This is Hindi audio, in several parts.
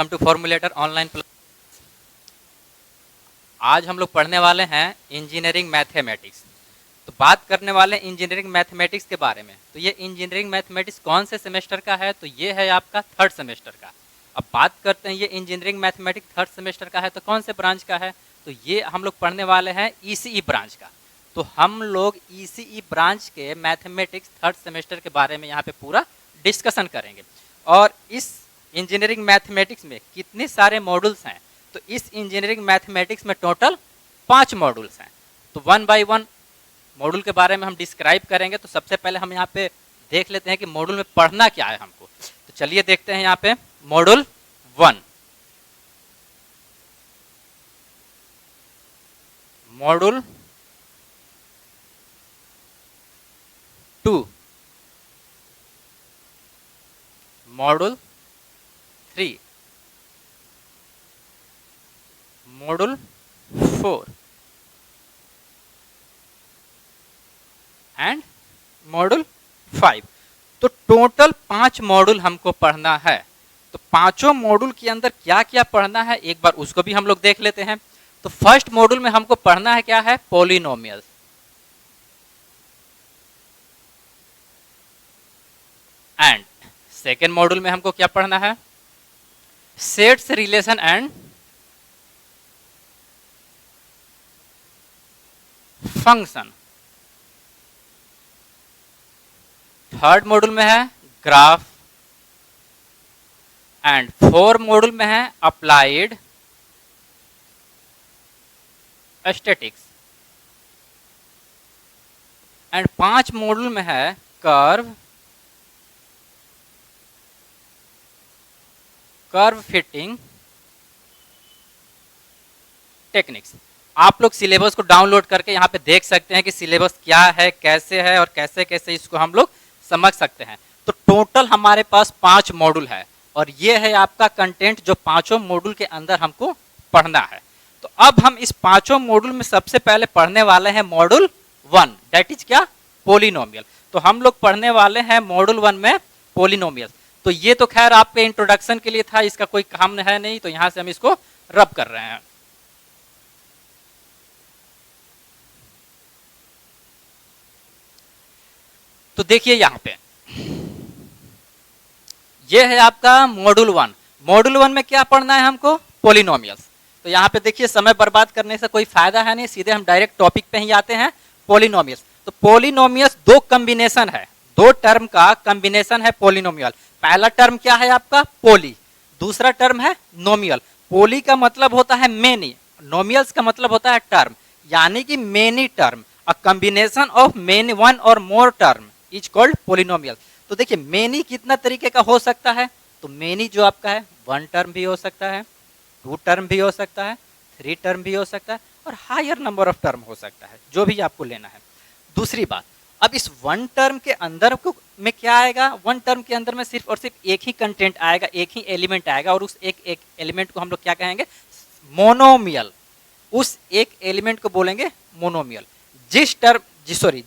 Welcome to Formulator online class. आज हम लोग पढ़ने वाले हैं इंजीनियरिंग मैथमेटिक्स। तो बात करने वाले हैं इंजीनियरिंग मैथमेटिक्स के बारे में। तो ये इंजीनियरिंग मैथमेटिक्स कौन से सेमेस्टर का है? तो ये है आपका थर्ड सेमेस्टर का। अब बात करते हैं ये इंजीनियरिंग मैथमेटिक्स थर्ड सेमेस्टर का है तो कौन से ब्रांच का है? तो ये हम लोग पढ़ने वाले हैं ईसीई ब्रांच का। तो हम लोग ईसीई ब्रांच के मैथमेटिक्स थर्ड सेमेस्टर के बारे में यहाँ पे पूरा डिस्कशन करेंगे। और इस इंजीनियरिंग मैथमेटिक्स में कितने सारे मॉड्यूल्स हैं? तो इस इंजीनियरिंग मैथमेटिक्स में टोटल 5 मॉड्यूल्स हैं। तो वन बाय वन मॉड्यूल के बारे में हम डिस्क्राइब करेंगे। तो सबसे पहले हम यहाँ पे देख लेते हैं कि मॉड्यूल में पढ़ना क्या है हमको। तो चलिए देखते हैं यहाँ पे module 1, module 2, module 3, module 4 and module 5। तो टोटल 5 मॉड्यूल हमको पढ़ना है। तो पांचों मॉड्यूल के अंदर क्या क्या पढ़ना है एक बार उसको भी हम लोग देख लेते हैं। तो फर्स्ट मॉड्यूल में हमको पढ़ना है क्या है? पॉलिनोमियल्स। एंड सेकेंड मॉड्यूल में हमको क्या पढ़ना है? Sets, relation and function. Third module में है ग्राफ। एंड फोर्थ मॉड्यूल में है अप्लाइड स्टैटिक्स। एंड 5 मॉड्यूल में है कर्व फिटिंग टेक्निक्स। आप लोग सिलेबस को डाउनलोड करके यहाँ पे देख सकते हैं कि सिलेबस क्या है, कैसे है और कैसे कैसे इसको हम लोग समझ सकते हैं। तो टोटल हमारे पास 5 मॉड्यूल है और ये है आपका कंटेंट जो पांचों मॉड्यूल के अंदर हमको पढ़ना है। तो अब हम इस पांचों मॉड्यूल में सबसे पहले पढ़ने वाले हैं मॉड्यूल 1, दैट इज क्या? पॉलिनोमियल। तो हम लोग पढ़ने वाले हैं मॉड्यूल 1 में पॉलिनोमियल। तो ये तो खैर आपके इंट्रोडक्शन के लिए था, इसका कोई काम है नहीं, तो यहां से हम इसको रब कर रहे हैं। तो देखिए यहां पे ये है आपका मॉड्यूल 1। मॉड्यूल 1 में क्या पढ़ना है हमको? पॉलिनोमियल्स। तो यहाँ पे देखिए समय बर्बाद करने से कोई फायदा है नहीं, सीधे हम डायरेक्ट टॉपिक पे ही आते हैं, पॉलिनोमियल्स। तो पॉलिनोमियल्स 2 कॉम्बिनेशन है, 2 टर्म का कॉम्बिनेशन है पॉलिनोमियल। पहला टर्म क्या है आपका? पोली। दूसरा टर्म है नोमियल। पोली का मतलब होता है मेनी, नोमियल्स का मतलब होता है टर्म, यानी कि many term. A combination of many one और more term is called polynomial. तो देखिए मेनी कितना तरीके का हो सकता है? तो मेनी जो आपका है 1 टर्म भी हो सकता है, 2 टर्म भी हो सकता है, 3 टर्म भी हो सकता है और हायर नंबर ऑफ टर्म हो सकता है, जो भी आपको लेना है। दूसरी बात, अब इस 1 टर्म के अंदर में क्या आएगा? 1 टर्म के अंदर में सिर्फ और सिर्फ एक ही कंटेंट आएगा, एक ही एलिमेंट आएगा और उस एक एलिमेंट को हम लोग क्या कहेंगे? मोनोमियल। उस एक एलिमेंट को बोलेंगे मोनोमियल।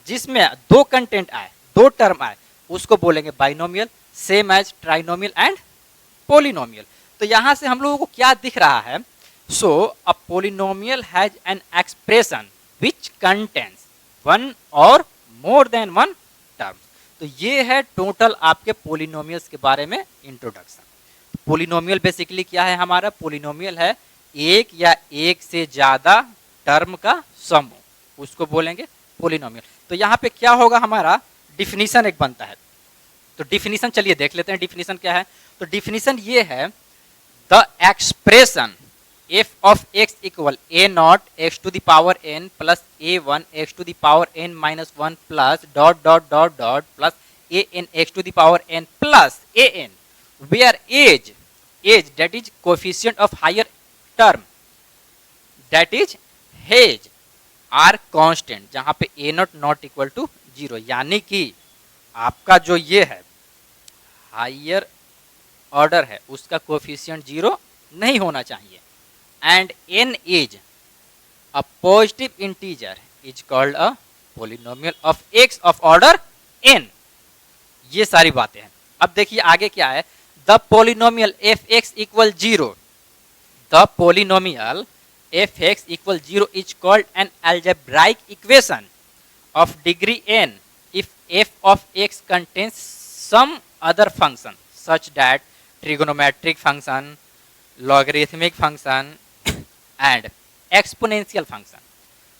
जिसमें 2 कंटेंट आए, 2 टर्म आए, उसको बोलेंगे binomial, same as trinomial and polynomial. तो यहां से हम लोगों को क्या दिख रहा है? So a polynomial has an expression which contains 1 और मोर देन 1 टर्म। तो ये है टोटल आपके पॉलिनोमियल्स के बारे में इंट्रोडक्शन। पॉलिनोमियल बेसिकली क्या है हमारा? पॉलिनोमियल है एक या एक से ज्यादा टर्म का समूह, उसको बोलेंगे पॉलिनोमियल। तो यहाँ पे क्या होगा? हमारा डिफिनीशन एक बनता है। तो डिफिनीशन चलिए देख लेते हैं, डिफिनीशन क्या है। तो डिफिनीशन ये है, the expression f of x equal a not x to the power n plus a1 x to the power n minus 1 plus dot dot dot dot plus an x to the power n plus an whereas that is coefficient of higher term that is has are constant, जहां पे a naught not equal to 0, यानी कि आपका जो ये है हायर ऑर्डर है उसका कोफिशिएंट 0 नहीं होना चाहिए। And n is a positive integer is called a polynomial of x of order n। ये सारी बातें हैं। अब देखिए आगे क्या है, the polynomial F x equal 0, the polynomial F x equal 0 is called an algebraic equation of degree n if f of x contains some other function such that trigonometric function, logarithmic function and exponential function.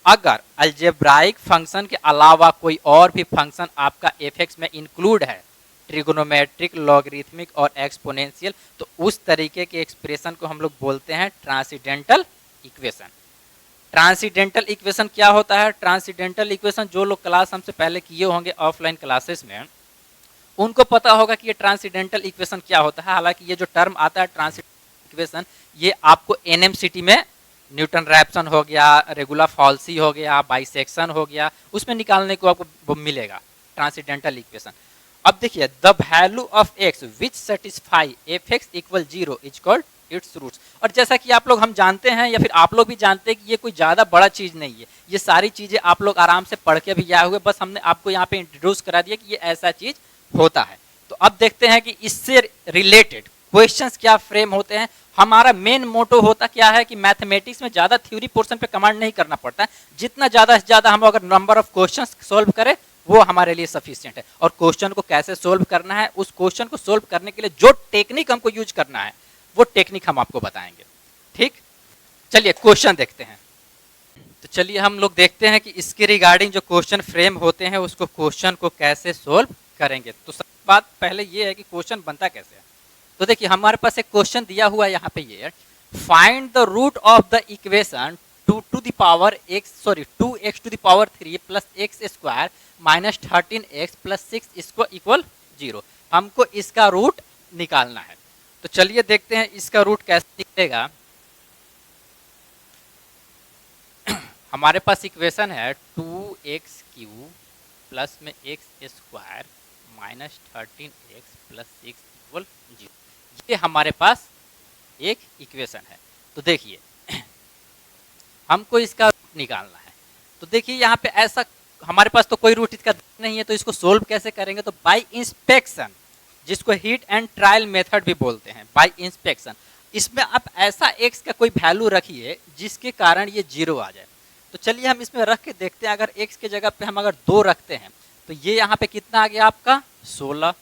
अगर अल्जेब्राइक फंक्शन के अलावा कोई और भी फंक्शन आपका fx में इंक्लूड है, ट्रिगोनोमेट्रिक, लॉगरिथमिक और एक्सपोनेंशियल, तो उस तरीके के एक्सप्रेशन को हम लोग बोलते हैं ट्रांसीडेंटल इक्वेशन। ट्रांसीडेंटल इक्वेशन क्या होता है? ट्रांसीडेंटल इक्वेशन जो लोग क्लास हमसे पहले किए होंगे ऑफलाइन क्लासेस में, उनको पता होगा कि ये ट्रांसीडेंटल इक्वेशन क्या होता है। हालांकि ये जो टर्म आता है ट्रांसीडेंटल इक्वेशन, ये आपको एनएमसीटी में न्यूटन रैप्सन हो गया, रेगुलर फॉल्सी हो गया, बाइसेक्शन हो गया, उसमें निकालने को आपको मिलेगा ट्रांसीडेंटल इक्वेशन। अब देखिए, the value of x which satisfy f x equal 0 is called its roots. और जैसा कि आप लोग हम जानते हैं या फिर आप लोग भी जानते हैं कि ये कोई ज़्यादा बड़ा चीज़ नहीं है, ये सारी चीज़ें आप लोग आराम से पढ़ के भी आए हुए, बस हमने आपको यहाँ पे इंट्रोड्यूस करा दिया कि ये ऐसा चीज़ होता है। तो अब देखते हैं कि इससे रिलेटेड क्वेश्चंस क्या फ्रेम होते हैं। हमारा मेन मोटो होता क्या है कि मैथमेटिक्स में ज़्यादा थ्योरी पोर्शन पे कमांड नहीं करना पड़ता है, जितना ज़्यादा से ज़्यादा हम अगर नंबर ऑफ क्वेश्चंस सॉल्व करें वो हमारे लिए सफिशिएंट है। और क्वेश्चन को कैसे सोल्व करना है, उस क्वेश्चन को सोल्व करने के लिए जो टेक्निक हमको यूज करना है वो टेक्निक हम आपको बताएंगे। ठीक, चलिए क्वेश्चन देखते हैं। तो चलिए हम लोग देखते हैं कि इसके रिगार्डिंग जो क्वेश्चन फ्रेम होते हैं उसको क्वेश्चन को कैसे सोल्व करेंगे। तो सब बात पहले ये है कि क्वेश्चन बनता कैसे है। तो देखिए, हमारे पास एक क्वेश्चन दिया हुआ है यहाँ पे, ये find the root of the equation 2 to the power x 2x to the power 3 plus x square minus 13x plus 6 इसको इक्वल 0। हमको इसका रूट निकालना है। तो चलिए देखते हैं इसका रूट कैसे निकलेगा। हमारे पास इक्वेशन है 2x³ plus m x square minus 13x plus 6 equal 0। ये हमारे पास एक इक्वेशन है। तो देखिए, हमको इसका रूट निकालना है। तो देखिए यहाँ पे ऐसा हमारे पास तो कोई रूट इसका नहीं है, तो इसको सोल्व कैसे करेंगे? तो बाय इंस्पेक्शन, जिसको हिट एंड ट्रायल मेथड भी बोलते हैं, बाय इंस्पेक्शन, इसमें आप ऐसा x का कोई वैल्यू रखिए जिसके कारण ये 0 आ जाए। तो चलिए हम इसमें रख के देखते हैं। अगर x के जगह पे हम अगर 2 रखते हैं तो ये यहाँ पे कितना आ गया आपका 16।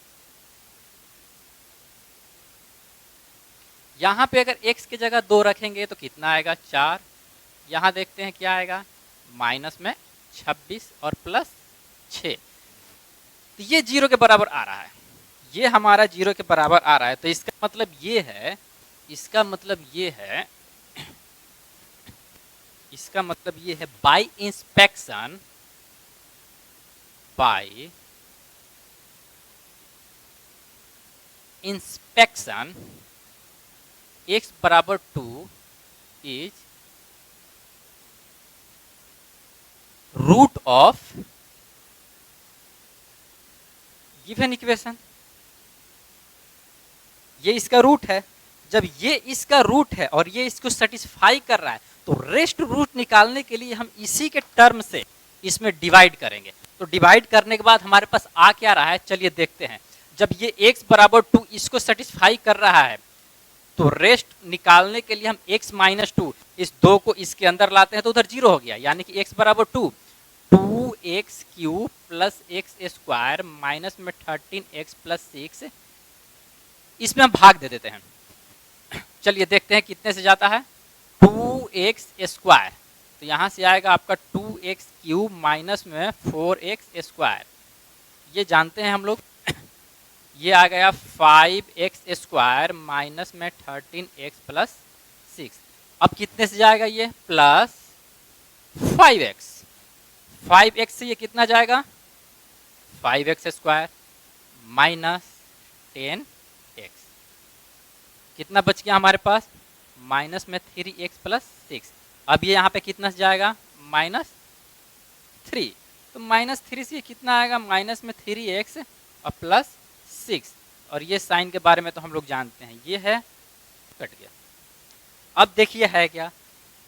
यहाँ पे अगर x के जगह 2 रखेंगे तो कितना आएगा 4। यहाँ देखते हैं क्या आएगा, माइनस में 26 और प्लस 6। तो ये 0 के बराबर आ रहा है, ये हमारा 0 के बराबर आ रहा है। तो इसका मतलब ये है, इसका मतलब ये है, इसका मतलब ये है by inspection, by inspection x बराबर 2 is root of given equation. ये इसका रूट है। जब ये इसका रूट है और ये इसको सेटिस्फाई कर रहा है, तो रेस्ट रूट निकालने के लिए हम इसी के टर्म से इसमें डिवाइड करेंगे। तो डिवाइड करने के बाद हमारे पास आ क्या रहा है, चलिए देखते हैं। जब ये x बराबर 2 इसको सेटिस्फाई कर रहा है, तो रेस्ट निकालने के लिए हम x माइनस 2 इस 2 को इसके अंदर लाते हैं तो उधर 0 हो गया, यानी कि x बराबर 2x³ plus x square minus में 13x प्लस 6, इसमें हम भाग दे देते हैं। चलिए देखते हैं कितने से जाता है, 2x स्क्वायर, तो यहाँ से आएगा आपका 2x³ माइनस में 4x स्क्वायर, ये जानते हैं हम लोग। ये आ गया 5x स्क्वायर माइनस में 13x प्लस 6। अब कितने से जाएगा ये, प्लस 5x। 5x से ये कितना जाएगा, 5x स्क्वायर माइनस 10x, कितना बच गया हमारे पास, माइनस में 3x प्लस 6। अब ये यहाँ पे कितना से जाएगा, माइनस 3, तो माइनस 3 से कितना आएगा, माइनस में 3x और प्लस 6। और ये साइन के बारे में तो हम लोग जानते हैं, ये है, कट गया। अब देखिए है क्या,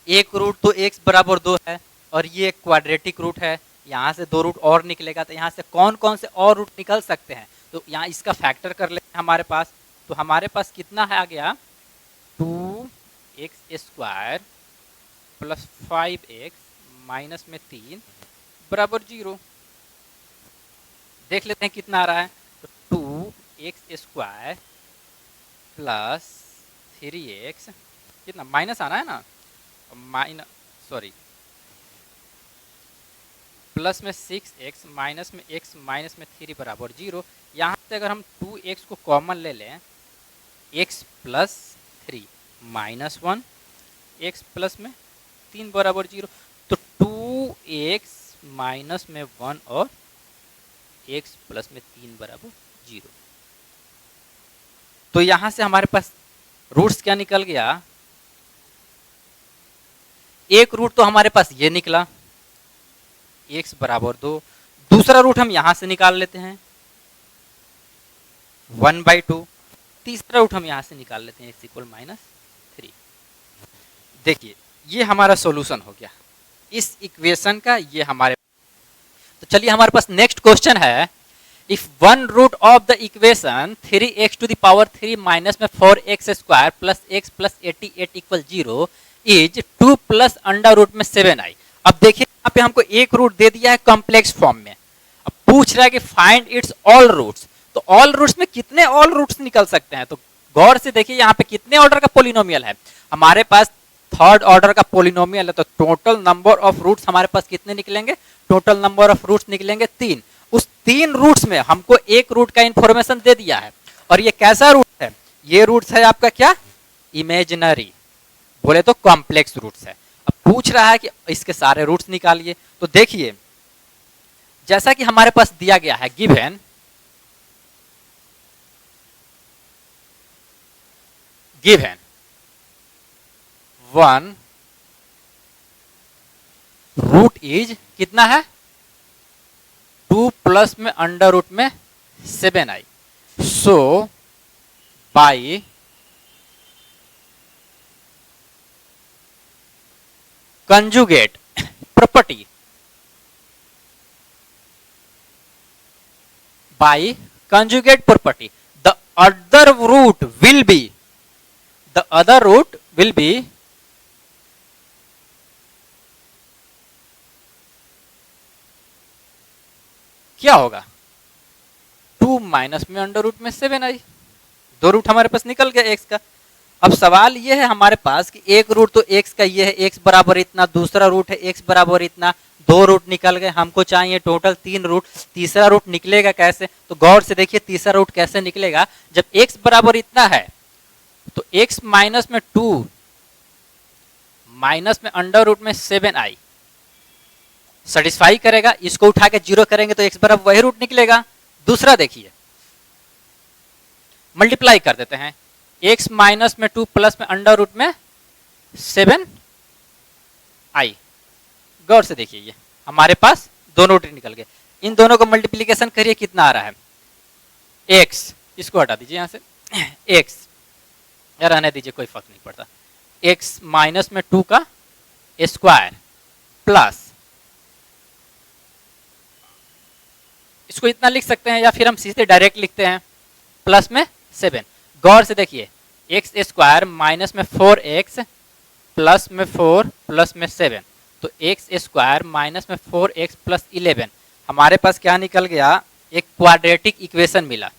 एक रूट तो x बराबर 2 है और ये एक क्वाड्रेटिक रूट है, यहाँ से 2 रूट और निकलेगा। तो यहाँ से कौन कौन से और रूट निकल सकते हैं, तो यहाँ इसका फैक्टर कर लेते हैं हमारे पास। तो हमारे पास कितना है आ गया 2x² प्लस 5x माइनस में 3 बराबर 0। देख लेते हैं कितना आ रहा है, तो 2x² प्लस 3x कितना माइनस आना है ना, माइनस सॉरी प्लस में 6x माइनस में x माइनस में 3 बराबर 0। यहाँ से अगर हम 2x को कॉमन ले लें, x plus 3 minus 1 x plus में 3 बराबर 0, तो 2x माइनस में 1 और x प्लस में 3 बराबर 0। तो यहाँ से हमारे पास रूट्स क्या निकल गया, एक रूट तो हमारे पास ये निकला x बराबर 2, दूसरा रूट हम यहां से निकाल लेते हैं 1/2, तीसरा रूट हम यहां से निकाल लेते हैं x इक्वल -3। देखिए ये हमारा सॉल्यूशन हो गया इस इक्वेशन का, ये हमारे। तो चलिए हमारे पास नेक्स्ट क्वेश्चन है, if one root of the equation 3x⁻³ minus में 4x² plus x plus 88 equal 0 is 2 plus under root में 7i। अब देखिए यहाँ पे हमको एक रूट दे दिया है कॉम्प्लेक्स फॉर्म में, अब पूछ रहा है कि फाइंड इट्स ऑल रूट्स। तो ऑल रूट्स में कितने ऑल रूट्स निकल सकते हैं, तो गौर से देखिए यहाँ पे कितने ऑर्डर का पोलिनोमियल है, हमारे पास थर्ड ऑर्डर का पोलिनोमियल है। तो टोटल नंबर ऑफ रूट्स हमारे पास कितने निकलेंगे, टोटल नंबर ऑफ रूट्स निकलेंगे 3। उस 3 रूट्स में हमको एक रूट का इंफॉर्मेशन दे दिया है, और ये कैसा रूट है, ये रूट्स है आपका क्या, इमेजिनरी, बोले तो कॉम्प्लेक्स रूट्स है। अब पूछ रहा है कि इसके सारे रूट्स निकालिए। तो देखिए जैसा कि हमारे पास दिया गया है, गिवन वन रूट इज कितना है 2 प्लस में अंडर रूट में 7i। So by conjugate property, by conjugate property the other root will be क्या होगा 2 माइनस में अंडर रूट में 7i। दो रूट हमारे पास निकल गया x का। अब सवाल ये है हमारे पास कि एक रूट तो x का ये है x बराबर इतना, दूसरा रूट है x बराबर इतना, दो रूट निकल गए, हमको चाहिए टोटल 3 रूट। तीसरा रूट निकलेगा कैसे, तो गौर से देखिए तीसरा रूट कैसे निकलेगा, जब x बराबर इतना है तो x माइनस में 2 माइनस में अंडर रूट में 7i सेटिस्फाई करेगा, इसको उठा के 0 करेंगे तो x बराबर वही रूट निकलेगा। दूसरा देखिए मल्टीप्लाई कर देते हैं, x माइनस में 2 प्लस में अंडर रूट में 7i। गौर से देखिए ये हमारे पास दोनों रूट निकल गए, इन दोनों को मल्टीप्लीकेशन करिए कितना आ रहा है x, इसको हटा दीजिए यहां से x, या रहने दीजिए कोई फर्क नहीं पड़ता, x माइनस में 2 का स्क्वायर प्लस, इसको इतना लिख सकते हैं या फिर हम सीधे डायरेक्ट लिखते हैं प्लस में 7। गौर से देखिए x² माइनस में 4x प्लस में 4 प्लस में 7, तो x² माइनस में 4x प्लस 11 हमारे पास क्या निकल गया, एक क्वाड्रेटिक इक्वेशन मिला।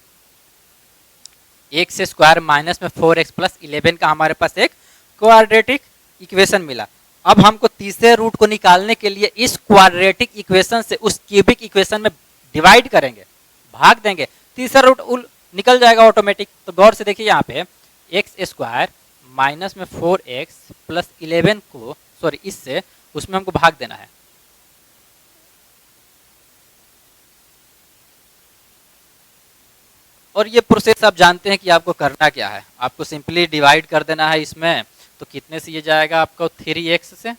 x² माइनस में 4x प्लस 11 का हमारे पास एक क्वाड्रेटिक इक्वेशन मिला। अब हमको तीसरे रूट को निकालने के लिए इस क्वाड्रेटिक इक्वेशन से उस क्यूबिक इक्वेशन में डिवाइड करेंगे, भाग देंगे, तीसरा रूट निकल जाएगा ऑटोमेटिक। तो गौर से देखिए यहाँ पे x² माइनस में 4x प्लस 11 को, सॉरी इससे उसमें हमको भाग देना है। और ये प्रोसेस आप जानते हैं कि आपको करना क्या है, आपको सिंपली डिवाइड कर देना है इसमें। तो कितने से ये जाएगा आपको 3x से,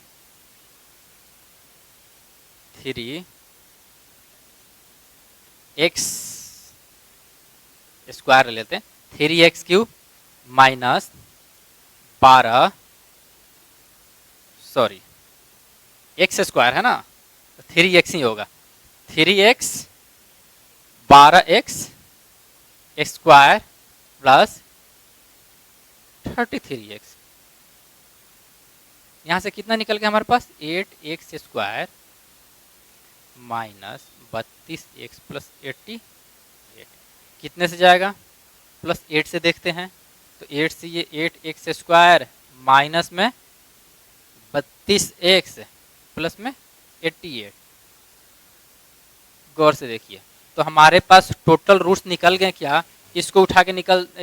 3x स्क्वायर लेते हैं, 3x³ माइनस 12, सॉरी x² है ना, तो 3x ही होगा, 3x 12x square plus 33x। यहाँ से कितना निकल गया हमारे पास 8x² माइनस 32x प्लस 88 कितने से जाएगा प्लस 8 से देखते हैं तो 8 से ये 8x² माइनस में 32x प्लस में 88। गौर से देखिए तो हमारे पास टोटल रूट्स निकल गए क्या, इसको उठा के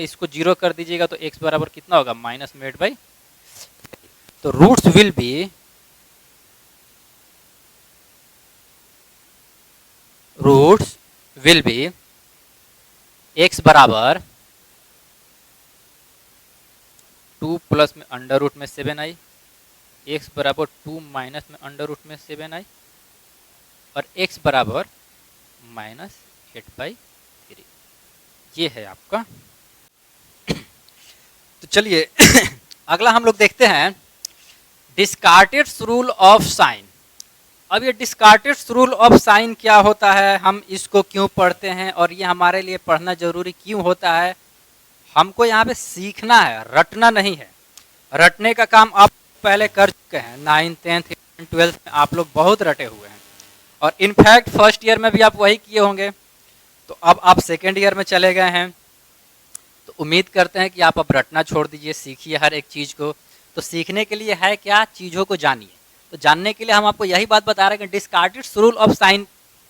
इसको 0 कर दीजिएगा तो x बराबर कितना होगा माइनस में 8/। तो रूट्स विल बी x बराबर 2 प्लस में अंडर रूट में 7i, x बराबर 2 माइनस में अंडर रूट में 7i और x बराबर माइनस 8/3। ये है आपका। तो चलिए अगला हम लोग देखते हैं डिस्कार्टेड्स रूल ऑफ साइन। अब ये डिस्कार्टेड्स रूल ऑफ साइन क्या होता है, हम इसको क्यों पढ़ते हैं और ये हमारे लिए पढ़ना जरूरी क्यों होता है। हमको यहाँ पे सीखना है, रटना नहीं है। रटने का काम आप पहले कर चुके हैं, 9th 10th 11th 12th में आप लोग बहुत रटे हुए हैं और इनफैक्ट फर्स्ट ईयर में भी आप वही किए होंगे। तो अब आप सेकेंड ईयर में चले गए हैं तो उम्मीद करते हैं कि आप अब रटना छोड़ दीजिए, सीखिए हर एक चीज़ को। तो सीखने के लिए है क्या, चीज़ों को जानिए। तो जानने के लिए हम आपको यही बात बता रहे हैं कि डिस्कार्टेड्स रूल ऑफ साइन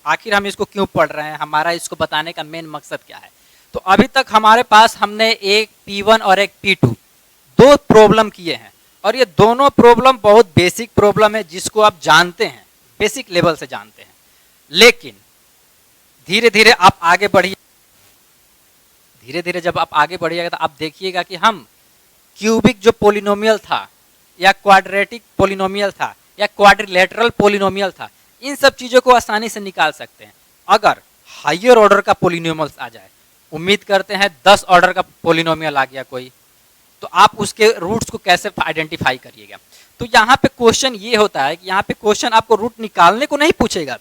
आखिर हम इसको क्यों पढ़ रहे हैं, हमारा इसको बताने का मेन मकसद क्या है। तो अभी तक हमारे पास हमने एक P1 और एक P2 दो प्रॉब्लम किए हैं और ये दोनों प्रॉब्लम बहुत बेसिक प्रॉब्लम है जिसको आप जानते हैं, बेसिक लेवल से जानते हैं। लेकिन धीरे धीरे आप आगे बढ़िए, धीरे धीरे जब आप आगे बढ़िएगा तो आप देखिएगा कि हम क्यूबिक जो पोलिनोमियल था या क्वाड्रेटिक पोलिनोमियल था या क्वाड्रिलेटरल पोलिनोमियल था, इन सब चीज़ों को आसानी से निकाल सकते हैं। अगर हायर ऑर्डर का पोलिनोमियल्स आ जाए, उम्मीद करते हैं 10 ऑर्डर का पोलिनोमियल आ गया कोई, तो आप उसके रूट्स को कैसे आइडेंटिफाई करिएगा। तो यहाँ पे क्वेश्चन ये होता है कि यहाँ पे क्वेश्चन आपको रूट निकालने को नहीं पूछेगा,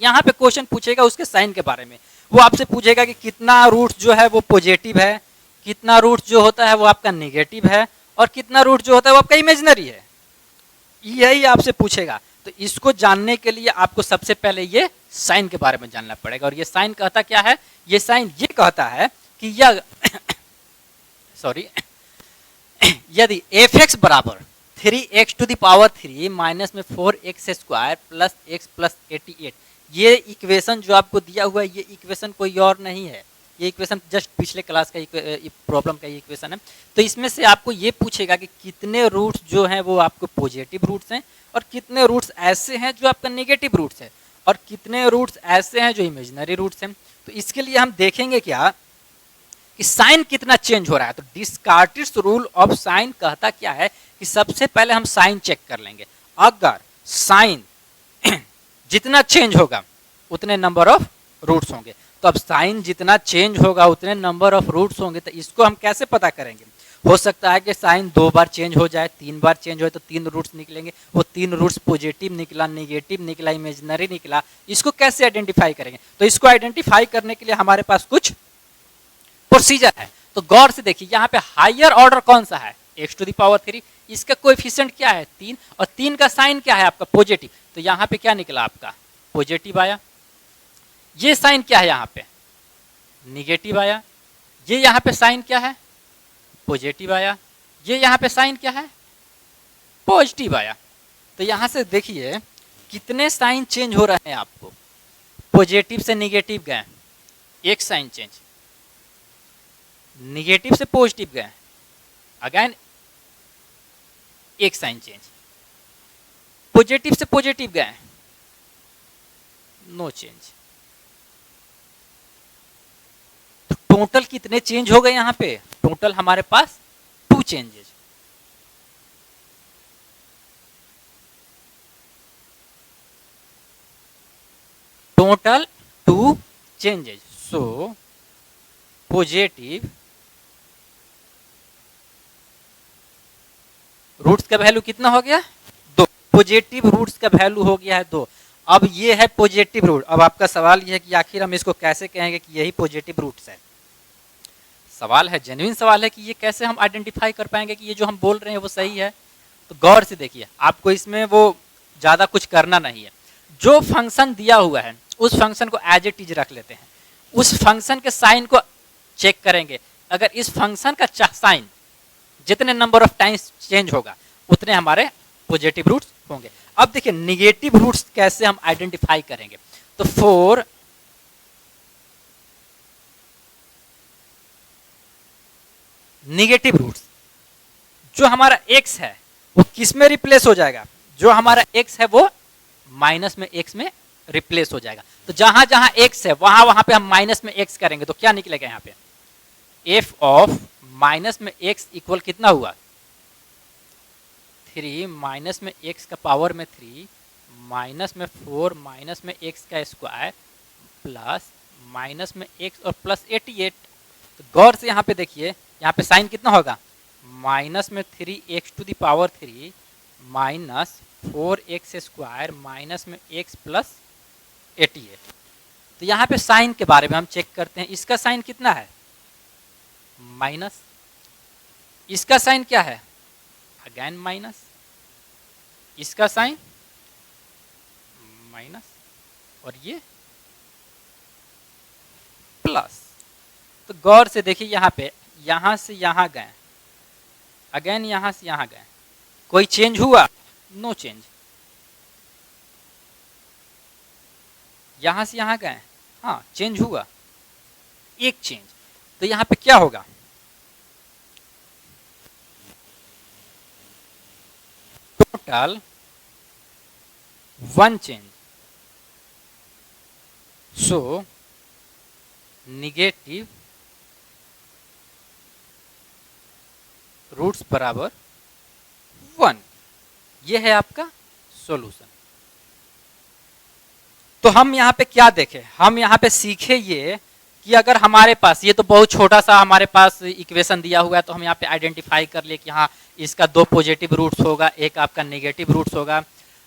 यहाँ पे क्वेश्चन पूछेगा उसके साइन के बारे में। वो आपसे पूछेगा कि कितना रूट जो है वो पॉजिटिव है, कितना रूट जो होता है वो आपका नेगेटिव है और कितना रूट जो होता है वो आपका इमेजिनरी है, यही आपसे पूछेगा। तो इसको जानने के लिए आपको सबसे पहले ये साइन के बारे में जानना पड़ेगा। और ये साइन कहता क्या है, ये साइन ये कहता है कि यह सॉरी यदि fx बराबर 3x to the power 3 minus में 4x² प्लस x प्लस 88, ये इक्वेशन जो आपको दिया हुआ है ये इक्वेशन कोई और नहीं है, ये इक्वेशन जस्ट पिछले क्लास का प्रॉब्लम का इक्वेशन है। तो इसमें से आपको ये पूछेगा कि कितने रूट्स जो हैं वो आपको पॉजिटिव रूट्स हैं और कितने रूट्स ऐसे हैं जो आपका नेगेटिव रूट्स है और कितने रूट्स ऐसे हैं जो इमेजिनरी रूट्स हैं। तो इसके लिए हम देखेंगे क्या कि साइन कितना चेंज हो रहा है। तो डिस्कार्टेड्स रूल ऑफ साइन कहता क्या है कि सबसे पहले हम साइन चेक कर लेंगे। अगर साइन जितना चेंज होगा उतने नंबर ऑफ रूट्स होंगे, तो अब साइन जितना चेंज होगा उतने नंबर ऑफ रूट्स होंगे। तो इसको हम कैसे पता करेंगे, हो सकता है कि साइन 2 बार चेंज हो जाए, 3 बार चेंज हो तो 3 रूट्स निकलेंगे, वो 3 रूट्स पॉजिटिव निकला, नेगेटिव निकला, इमेजिनरी निकला, इसको कैसे आइडेंटिफाई करेंगे। तो इसको आइडेंटिफाई करने के लिए हमारे पास कुछ प्रोसीजर है। तो गौर से देखिए यहाँ पे हायर ऑर्डर कौन सा है, x टू द पावर 3, इसका कोएफिशिएंट क्या है 3 और 3 का साइन क्या है आपका पॉजिटिव। तो यहाँ पे क्या निकला आपका पॉजिटिव आया। ये साइन क्या है यहाँ पे निगेटिव आया। ये यहाँ पे साइन क्या है पॉजिटिव आया। ये यहाँ पे साइन क्या है पॉजिटिव आया। तो यहाँ से देखिए कितने साइन चेंज हो रहे हैं आपको, पॉजिटिव से निगेटिव गए एक साइन चेंज, निगेटिव से पॉजिटिव गए अगेन एक साइन चेंज, पॉजिटिव से पॉजिटिव गए नो चेंज। तो टोटल कितने चेंज हो गए यहाँ पे, टोटल हमारे पास 2 changes. Total 2 changes. So positive roots का वैल्यू कितना हो गया 2, पॉजिटिव रूट्स का वैल्यू हो गया है 2। अब ये है पॉजिटिव रूट। अब आपका सवाल ये है कि आखिर हम इसको कैसे कहेंगे कि यही पॉजिटिव रूट्स है। सवाल है, जेन्युइन सवाल है कि ये कैसे हम आइडेंटिफाई कर पाएंगे कि ये जो हम बोल रहे हैं वो सही है। तो गौर से देखिए, आपको इसमें वो ज़्यादा कुछ करना नहीं है। जो फंक्शन दिया हुआ है उस फंक्शन को एज इट इज रख लेते हैं, उस फंक्शन के साइन को चेक करेंगे। अगर इस फंक्शन का साइन जितने नंबर ऑफ टाइम्स चेंज होगा उतने हमारे पॉजिटिव रूट्स होंगे। अब देखिए निगेटिव रूट्स कैसे हम आइडेंटिफाई करेंगे। तो फॉर निगेटिव रूट्स जो हमारा x है वो किस में रिप्लेस हो जाएगा, जो हमारा x है वो माइनस में x में रिप्लेस हो जाएगा। तो जहां जहां x है वहां वहां पे हम माइनस में x करेंगे तो क्या निकलेगा यहाँ पे, f ऑफ माइनस में x इक्वल कितना हुआ 3 माइनस में x का पावर में 3 माइनस में 4 माइनस में x का स्क्वायर प्लस माइनस में x और प्लस 88। तो गौर से यहाँ पे देखिए, यहाँ पे साइन कितना होगा माइनस में 3x to the power 3 minus 4x square minus में x प्लस 88। तो यहाँ पे साइन के बारे में हम चेक करते हैं। इसका साइन कितना है माइनस, इसका साइन क्या है अगेन माइनस, इसका साइन माइनस और ये प्लस। तो गौर से देखिए यहाँ पे, यहाँ से यहाँ गए अगेन, यहाँ से यहाँ गए, कोई चेंज हुआ नो चेंज। यहाँ से यहाँ गए हाँ चेंज हुआ एक चेंज। तो यहाँ पे क्या होगा total 1 change. So negative roots बराबर 1। ये है आपका सॉल्यूशन। तो हम यहाँ पे क्या देखें, हम यहाँ पे सीखे ये कि अगर हमारे पास ये तो बहुत छोटा सा हमारे पास इक्वेशन दिया हुआ है तो हम यहाँ पे आइडेंटिफाई कर लिए कि हाँ इसका 2 पॉजिटिव रूट्स होगा, एक आपका नेगेटिव रूट्स होगा,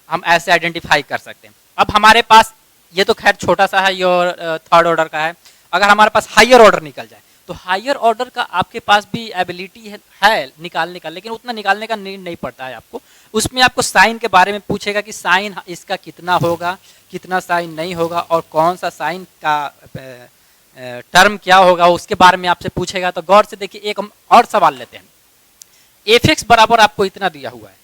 हम ऐसे आइडेंटिफाई कर सकते हैं। अब हमारे पास ये तो खैर छोटा सा है, ये थर्ड ऑर्डर का है। अगर हमारे पास हायर ऑर्डर निकल जाए तो हायर ऑर्डर का आपके पास भी एबिलिटी है निकालने का, लेकिन उतना निकालने का नहीं पड़ता है आपको। उसमें आपको साइन के बारे में पूछेगा कि साइन इसका कितना होगा, कितना साइन नहीं होगा और कौन सा साइन का टर्म क्या होगा उसके बारे में आपसे पूछेगा। तो गौर से देखिए, एक हम और सवाल लेते हैं। एफ एक्स बराबर आपको इतना दिया हुआ है,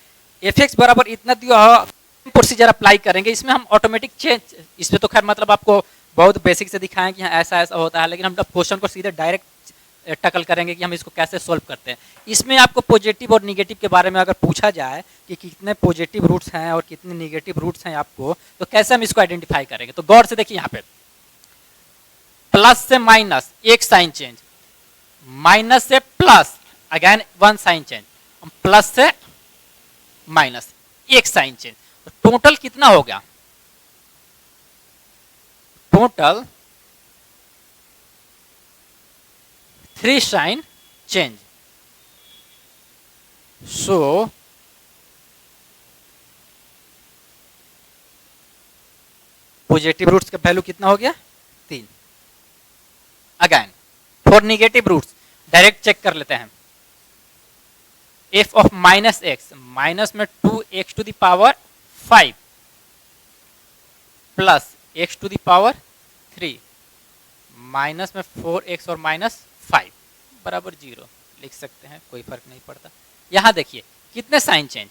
एफ एक्स बराबर इतना दिया हुआ, प्रोसीजर अप्लाई करेंगे। इसमें हम ऑटोमेटिक चेंज, इसमें तो खैर मतलब आपको बहुत बेसिक से दिखाएं कि हाँ ऐसा ऐसा होता है, लेकिन हम क्वेश्चन को सीधे डायरेक्ट टकल करेंगे कि हम इसको कैसे सोल्व करते हैं। इसमें आपको पॉजिटिव और निगेटिव के बारे में अगर पूछा जाए कि कितने पॉजिटिव रूट्स हैं और कितने निगेटिव रूट्स हैं आपको, तो कैसे हम इसको आइडेंटिफाई करेंगे। तो गौर से देखिए, यहाँ पे प्लस से माइनस एक साइन चेंज, माइनस से plus again 1 sign change, plus से माइनस एक साइन चेंज। तो टोटल कितना हो गया, total 3 sign change. So positive roots का वैल्यू कितना हो गया 3। Again for negative roots direct check कर लेते हैं। F of minus x, minus में 2x to the power 5 plus x to the power 3 minus में 4x और माइनस 5 बराबर 0 लिख सकते हैं, कोई फर्क नहीं पड़ता। यहां देखिए कितने साइन चेंज,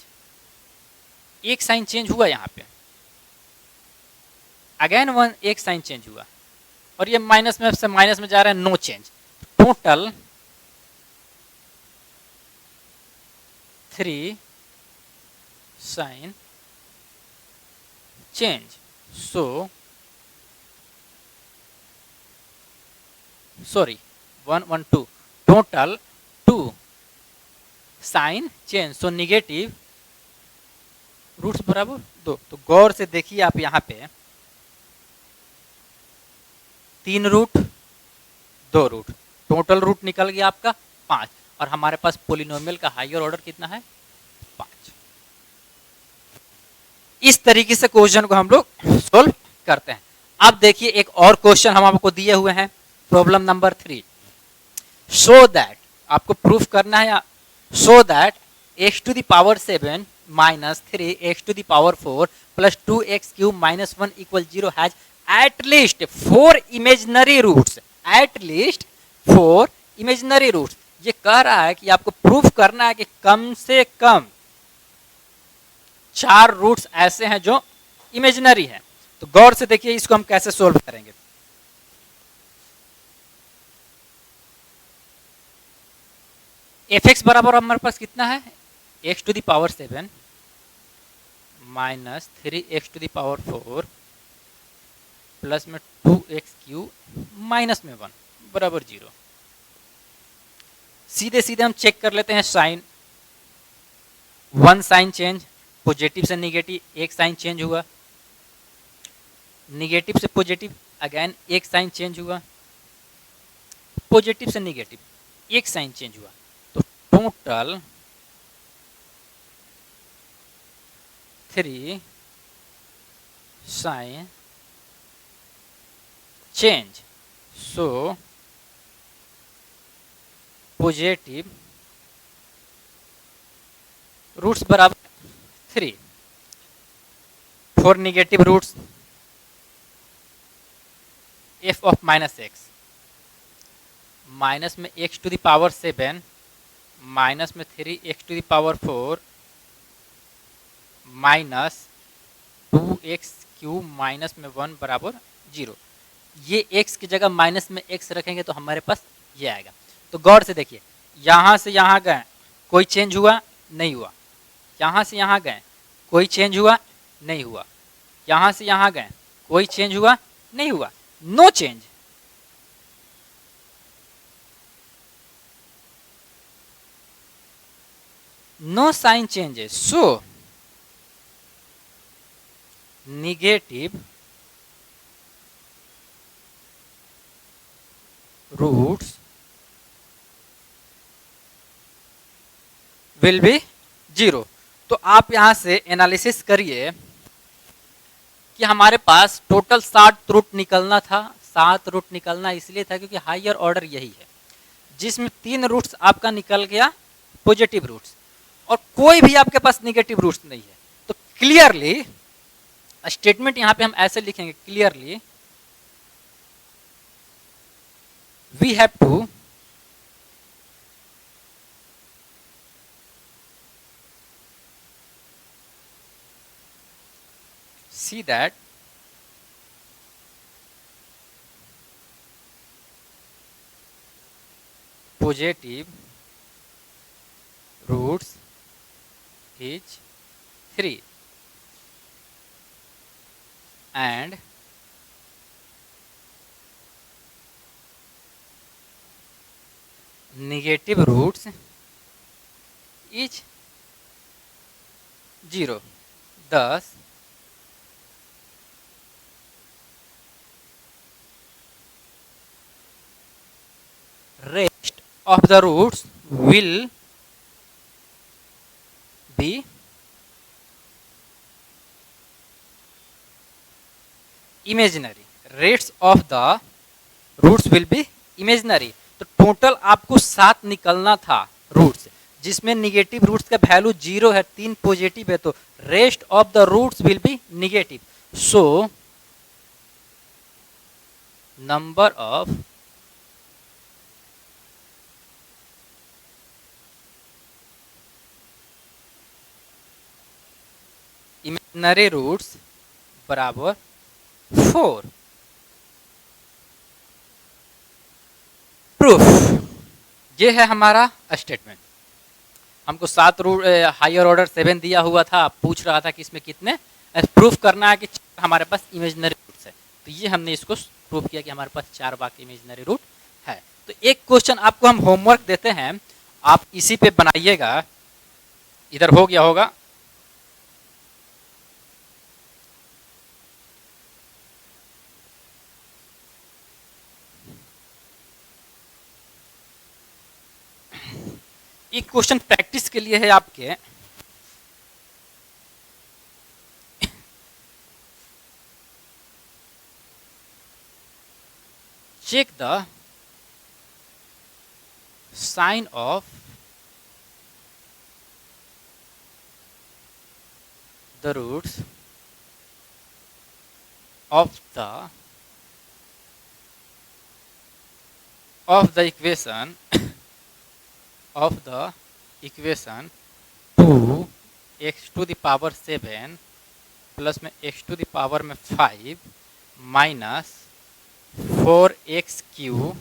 एक साइन चेंज हुआ यहाँ पे, अगेन एक साइन चेंज हुआ और ये माइनस में से माइनस में जा रहा है, no change. Total 3 sign change. So sorry 1 1 2 total 2 sign change. So negative roots बराबर 2। तो गौर से देखिए आप यहाँ पे 3 रूट 2 रूट, टोटल रूट निकल गया आपका 5 और हमारे पास पोलिनोमियल का हायर ऑर्डर कितना है 5। इस तरीके से क्वेश्चन को हम लोग सोल्व करते हैं। अब देखिए एक और क्वेश्चन हम आपको दिए हुए हैं, प्रॉब्लम नंबर 3। सो दैट आपको प्रूफ करना है, so that x to the power 7 minus 3 x to the power 4 plus 2x³ minus 1 equal 0 has at least 4 imaginary roots, at least 4 imaginary roots. ये कह रहा है कि आपको प्रूफ करना है कि कम से कम 4 रूट्स ऐसे हैं जो इमेजिनरी हैं। तो गौर से देखिए इसको हम कैसे सोल्व करेंगे। एफ एक्स बराबर हमारे पास कितना है, x to the power 7 minus 3 x to the power 4 plus में 2x³ माइनस में 1 बराबर 0। सीधे सीधे हम चेक कर लेते हैं साइन, 1 साइन चेंज, पॉजिटिव से निगेटिव एक साइन चेंज हुआ, निगेटिव से पॉजिटिव अगेन एक साइन चेंज हुआ, पॉजिटिव से निगेटिव एक साइन चेंज हुआ। तो total 3 sign change. So positive roots बराबर 3, 4 negative roots F of minus x, minus में x to the power 7 minus में 3 x to the power 4 minus 2x³ minus में 1 बराबर 0। ये x की जगह माइनस में x रखेंगे तो हमारे पास ये आएगा। तो गौर से देखिए, यहाँ से यहाँ गए कोई चेंज हुआ नहीं हुआ, यहाँ से यहाँ गए कोई चेंज हुआ नहीं हुआ, यहाँ से यहाँ गए कोई चेंज हुआ नहीं हुआ, no change. No sign changes, so negative roots will be 0। तो आप यहां से एनालिसिस करिए कि हमारे पास टोटल 7 रूट निकलना था। 7 रूट निकलना इसलिए था क्योंकि हायर ऑर्डर यही है, जिसमें 3 रूट्स आपका निकल गया पॉजिटिव रूट्स और कोई भी आपके पास निगेटिव रूट्स नहीं है। तो क्लियरली स्टेटमेंट यहां पे हम ऐसे लिखेंगे, clearly we have to see that positive roots is 3 and negative roots is 0। Thus rest of the roots will be imaginary, रेट्स of the roots will be imaginary. तो टोटल आपको 7 निकलना था रूट्स, जिसमें निगेटिव रूट्स का वैल्यू 0 है, 3 पॉजिटिव है, तो rest of the roots will be negative. So number of imaginary roots बराबर 4। प्रूफ, ये है हमारा स्टेटमेंट। हमको 7 रूट हायर ऑर्डर 7 दिया हुआ था, पूछ रहा था कि इसमें कितने, प्रूफ करना है कि हमारे पास इमेजिनरी रूट्स है। तो ये हमने इसको प्रूफ किया कि हमारे पास 4 बाकी इमेजिनरी रूट है। तो एक क्वेश्चन आपको हम होमवर्क देते हैं, आप इसी पे बनाइएगा। इधर हो गया होगा, एक क्वेश्चन प्रैक्टिस के लिए है आपके। Check the sign of the roots of the equation to x to the power 7 plus में एक्स टू द पावर में 5 minus 4x³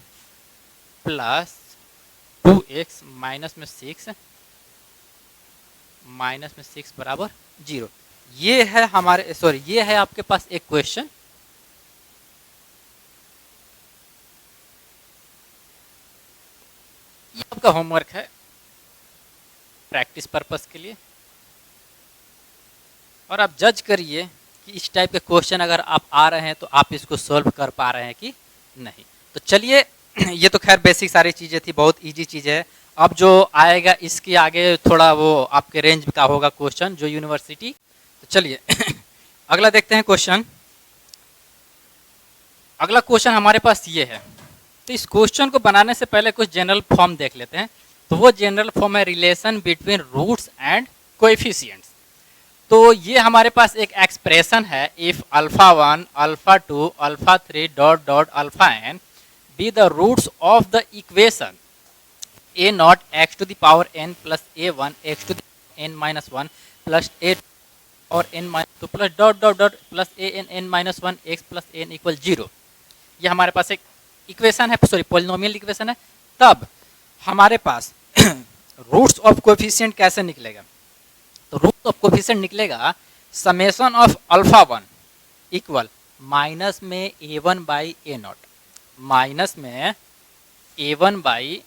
plus 2x minus में 6 बराबर 0। ये है हमारे ये है आपके पास एक क्वेश्चन। ये आपका होमवर्क है प्रैक्टिस पर्पस के लिए, और आप जज करिए कि इस टाइप के क्वेश्चन अगर आप आ रहे हैं तो आप इसको सॉल्व कर पा रहे हैं कि नहीं। तो चलिए, ये तो खैर बेसिक सारी चीज़ें थी, बहुत इजी चीज़ है। अब जो आएगा इसके आगे थोड़ा वो आपके रेंज का होगा क्वेश्चन, जो यूनिवर्सिटी। तो चलिए अगला देखते हैं क्वेश्चन। अगला क्वेश्चन हमारे पास ये है। तो इस क्वेश्चन को बनाने से पहले कुछ जनरल फॉर्म देख लेते हैं। तो वो जनरल फॉर्म है relation between roots and coefficients. तो ये हमारे पास एक एक्सप्रेशन है, if α1, α2, α3 dot dot αn be the roots of the equation a not x to the power n plus a1 x to the n minus 1 plus a और n minus 2 plus dot dot dot plus a n minus 1 x plus n equal 0। ये हमारे पास एक इक्वेशन है, पॉलिनोमियल इक्वेशन है। तब हमारे पास रूट्स ऑफ कोएफिशिएंट कैसे निकलेगा? तो रूट ऑफ कोएफिशिएंट निकलेगा समेशन ऑफ α1 इक्वल माइनस में a1 बाई a0 माइनस में a1 बाई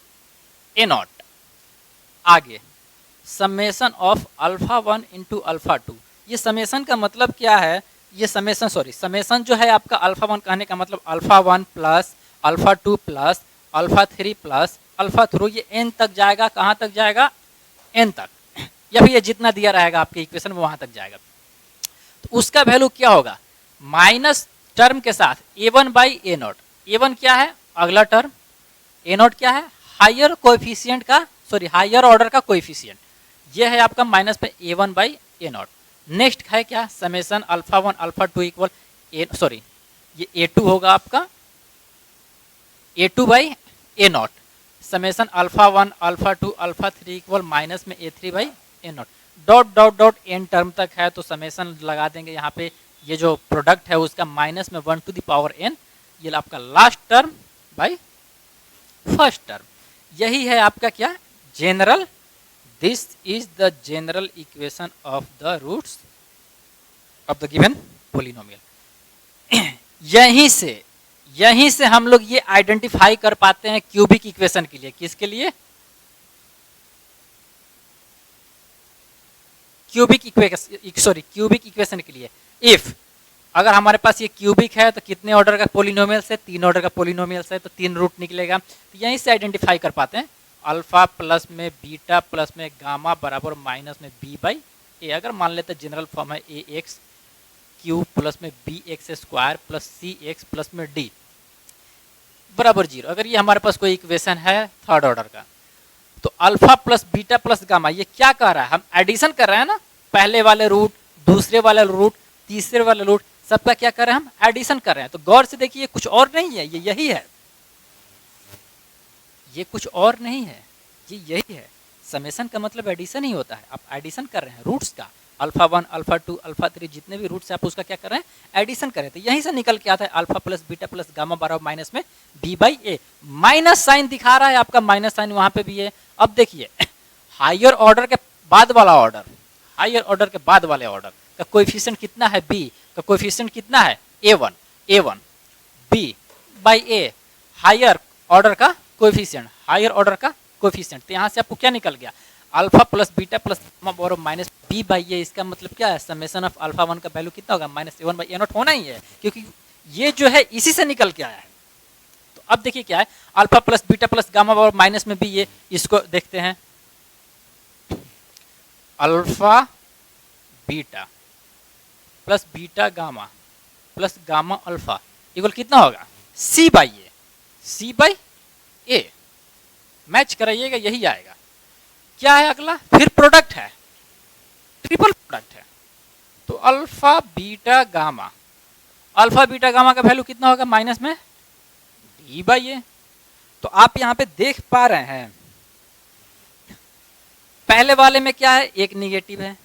a0। आगे समेशन ऑफ α1 इंटू α2। ये समेशन का मतलब क्या है? ये समेशन जो है आपका α1 कहने का मतलब α1 प्लस α2 प्लस α3 प्लस α3, ये n तक जाएगा। कहाँ तक जाएगा? n तक, या फिर ये जितना दिया रहेगा आपके इक्वेशन में वहां तक जाएगा। तो उसका वैल्यू क्या होगा? माइनस टर्म के साथ a1 बाई a0। a1 क्या है? अगला टर्म। a0 क्या है? हायर कोएफिशिएंट का हायर ऑर्डर का कोएफिशिएंट। ये है आपका माइनस पे a1 बाई a0। नेक्स्ट है क्या? समेशन α1 α2 इक्वल ये a2 होगा आपका a2 by a0। Summation α1 α2 α3 equal minus में a3 by a0। Dot dot dot n term तक है तो समेशन लगा देंगे यहाँ पे। ये जो प्रोडक्ट है उसका माइनस में 1 टू द पावर n, ये आपका last term by first term. यही है आपका क्या? General. This is the general equation of the roots of the given polynomial. यहीं से हम लोग ये आइडेंटिफाई कर पाते हैं क्यूबिक इक्वेशन के लिए। किसके लिए? क्यूबिक इक्वेशन के लिए। इफ अगर हमारे पास ये क्यूबिक है तो कितने ऑर्डर का पॉलिनोमियल्स है? 3 ऑर्डर का पॉलिनोमियल्स है, तो 3 रूट निकलेगा। तो यहीं से आइडेंटिफाई कर पाते हैं अल्फा प्लस में बीटा प्लस में गामा बराबर माइनस में बी बाई ए। अगर मान लेते जनरल फॉर्म है ए एक्स क्यूब प्लस में B x square plus c x plus में डी बराबर 0। अगर ये हमारे पास कोई इक्वेशन है थर्ड ऑर्डर का, तो alpha plus beta plus gamma ये क्या कर रहा है? हम एडिशन कर रहे हैं ना। पहले वाले रूट, दूसरे वाले रूट, तीसरे वाले रूट, सबका क्या कर रहे हैं? हम एडिशन कर रहे हैं। तो गौर से देखिए, कुछ और नहीं है, ये यही है। ये कुछ और नहीं है, ये यही है। समेशन का मतलब एडिशन ही होता है। आप एडिशन कर रहे हैं रूट्स का, α1 α2 α3 जितने भी रूट्स हैं आप उसका क्या कर रहे हैं? एडिशन कर रहे हैं। तो यहीं से निकल के आता है alpha plus beta plus gamma बराबर माइनस में b by a. Minus sign दिखा रहा है आपका, माइनस साइन वहां पे भी है। अब देखिए हायर ऑर्डर के बाद वाला ऑर्डर, हायर ऑर्डर के बाद वाले ऑर्डर का कोएफिशिएंट कितना है? बी का कोएफिशिएंट कितना है? a1 b by a, higher order का कोएफिशिएंट, हायर ऑर्डर का कोएफिशिएंट। तो यहाँ से आपको क्या निकल गया? Alpha plus beta plus gamma बराबर माइनस बी बाई ए। इसका मतलब क्या है? समेशन ऑफ α1 का वैल्यू कितना होगा? माइनस a1 बाई a0 होना ही है, क्योंकि ये जो है इसी से निकल के आया है। तो अब देखिए क्या है, alpha plus beta plus gamma बराबर माइनस में बी। ये इसको देखते हैं, alpha beta plus beta gamma plus gamma alpha equal कितना होगा? C by a, c by a. Match कराइएगा यही आएगा। क्या है अगला, फिर प्रोडक्ट है, ट्रिपल प्रोडक्ट है। तो alpha beta gamma, alpha beta gamma का वैल्यू कितना होगा माइनस में डी बाई ए। तो आप यहां पे देख पा रहे हैं पहले वाले में क्या है, एक निगेटिव है,